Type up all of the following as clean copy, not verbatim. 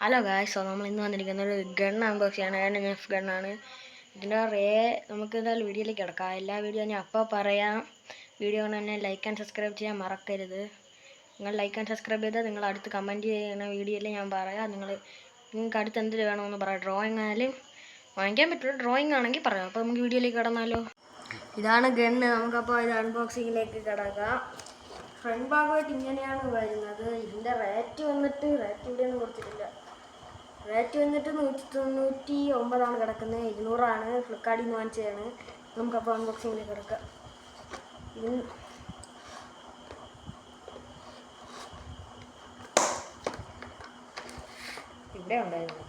Hello guys, so നമ്മൾ ഇന്ന് വന്നിരിക്കുന്ന ഒരു ഗൺ അൺബോക്സ് ചെയ്യാണ്. NMF ഗണ്ണാണ്. ഇതിൻ്റെ നമുക്ക് എന്തായാലും വീഡിയോയിലേക്ക് കിടക്കാം. എല്ലാ വീഡിയോ ഞാൻ അപ്പോൾ പറയാം. വീഡിയോ തന്നെ ലൈക്ക് ആൻഡ് സബ്സ്ക്രൈബ് ചെയ്യാൻ മറക്കരുത്. നിങ്ങൾ ലൈക്ക് ആൻഡ് സബ്സ്ക്രൈബ് ചെയ്താൽ നിങ്ങൾ അടുത്ത് കമൻറ്റ് ചെയ്യുന്ന വീഡിയോയിൽ ഞാൻ പറയാം. നിങ്ങൾക്ക് അടുത്ത് എന്ത് വേണമെന്ന് പറയാം. ഡ്രോയിങ് ആയാലും വാങ്ങിക്കാൻ പറ്റുള്ളൂ. ഡ്രോയിങ് ആണെങ്കിൽ പറയാം. അപ്പോൾ നമുക്ക് വീഡിയോയിലേക്ക് കിടന്നാലോ. ഇതാണ് ഗണ്ണ്. നമുക്കപ്പോൾ ഇത് അൺബോക്സിങ്ങിലേക്ക് കിടക്കാം. ഫ്രണ്ട് ഭാഗമായിട്ട് ഇങ്ങനെയാണ് വരുന്നത്. ഇതിൻ്റെ റേറ്റ് ഇവിടെയൊന്നും കൊടുത്തിട്ടില്ല. റേറ്റ് വന്നിട്ട് 199 കിടക്കുന്നത്. 200 ഫ്ലിപ്കാർട്ടിൽ നിന്ന് വാങ്ങിച്ചതാണ്. നമുക്കപ്പോൾ അൺബോക്സിങ്ങിലേക്ക് കിടക്കാം. ഇവിടെ ഉണ്ടായിരുന്നു.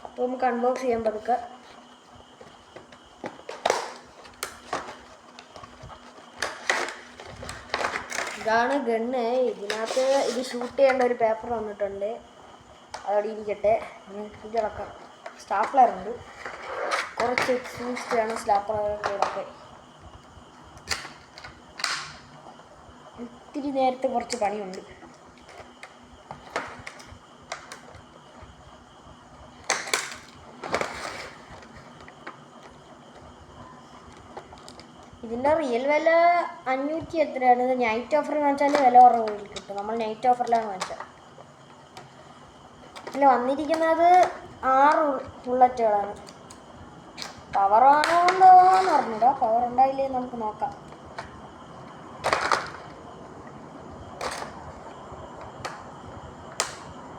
അപ്പോൾ നമുക്ക് അൺബോക്സ് ചെയ്യാൻ പതുക്കെ. ഇതാണ് ഗണ്ണ്. ഇതിനകത്ത് ഇത് ഷൂട്ട് ചെയ്യേണ്ട ഒരു പേപ്പർ വന്നിട്ടുണ്ട്. അതവിടെ ഇരിക്കട്ടെ. ഇത് ഇളക്കാം. സ്റ്റാപ്ലർ ഉണ്ട്. കുറച്ച് സൂക്ഷിച്ചാണ് സ്റ്റാപ്ലറൊക്കെ. ഇത്തിരി നേരത്തെ കുറച്ച് പണിയുണ്ട്. ഇതിൻ്റെ റിയൽ വില 500 എത്രയാണ്. ഇത് നൈറ്റ് ഓഫറിൽ വാങ്ങിച്ചാൽ വില കുറവ് കിട്ടും. നമ്മൾ നൈറ്റ് ഓഫറിലാണ് വാങ്ങിച്ചത്. ഇതിൽ വന്നിരിക്കുന്നത് 6 ബുള്ളറ്റുകളാണ്. പവറാണോ എന്ന് പറഞ്ഞില്ല. പവർ ഉണ്ടായില്ലേ നമുക്ക് നോക്കാം.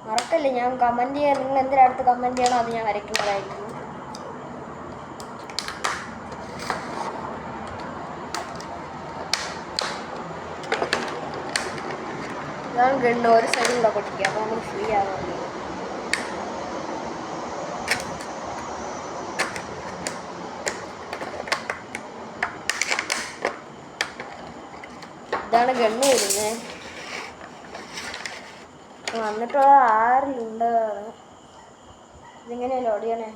മറക്കല്ലേ, ഞാൻ കമൻറ്റ് ചെയ്യാൻ, നിങ്ങൾ എന്തിനടുത്ത് കമൻറ്റ് ചെയ്യണോ അത് ഞാൻ വരയ്ക്കുന്നതായിരിക്കും. ഇതാണ് ഗണ്ണ്. ഒരു സൈഡിൽ കൂടെ പൊട്ടിക്കുക. അപ്പോൾ നമ്മൾ ഫ്രീ ആവാൻ വേണ്ടി. ഇതാണ് ഗണ്ണ് വരുന്നത്. വന്നിട്ട് 6 ഇതിങ്ങനെയല്ല ഓടിയണേ.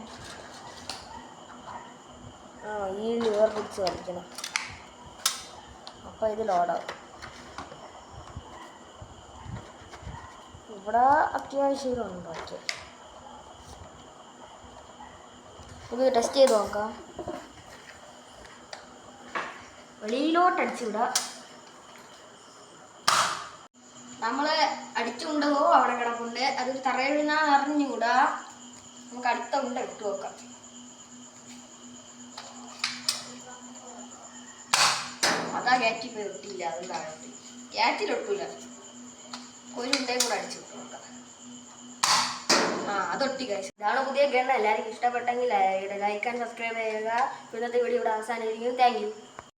ഈ ലിവർ പിടിച്ച് വലിക്കണം. അപ്പോൾ ഇത് ലോഡാവും. ഇവിടെ അത്യാവശ്യം ഉണ്ട്. ഓക്കെ, ഇത് ടെസ്റ്റ് ചെയ്ത് നോക്കാം. വെളിയിലോട്ട് അടിച്ചുവിടാം. നമ്മൾ അടിച്ചുണ്ടോ അവിടെ കിടപ്പുണ്ട്. അത് തറയിൽ വീണാൽ അറിഞ്ഞുകൂടാ. നമുക്ക് അടുത്ത ഉണ്ട ഇട്ട് നോക്കാം. അതാ ക്യാറ്റിൽ പോയി ഒട്ടിയില്ല. അത് താഴെ ക്യാറ്റിലൊട്ടില്ല. ഒരു ഉണ്ടയും കൂടെ അടിച്ചു നോക്കാം. അതൊട്ടി കഴിച്ചു. ഇതാണ് പുതിയ ഗണ്ണ്. എല്ലാവർക്കും ഇഷ്ടപ്പെട്ടെങ്കിൽ ലൈക്ക് ആൻഡ് സബ്സ്ക്രൈബ് ചെയ്യുക. ഇന്നത്തെ വീഡിയോ ഇവിടെ അവസാനിച്ചിരിക്കുന്നു. Thank you.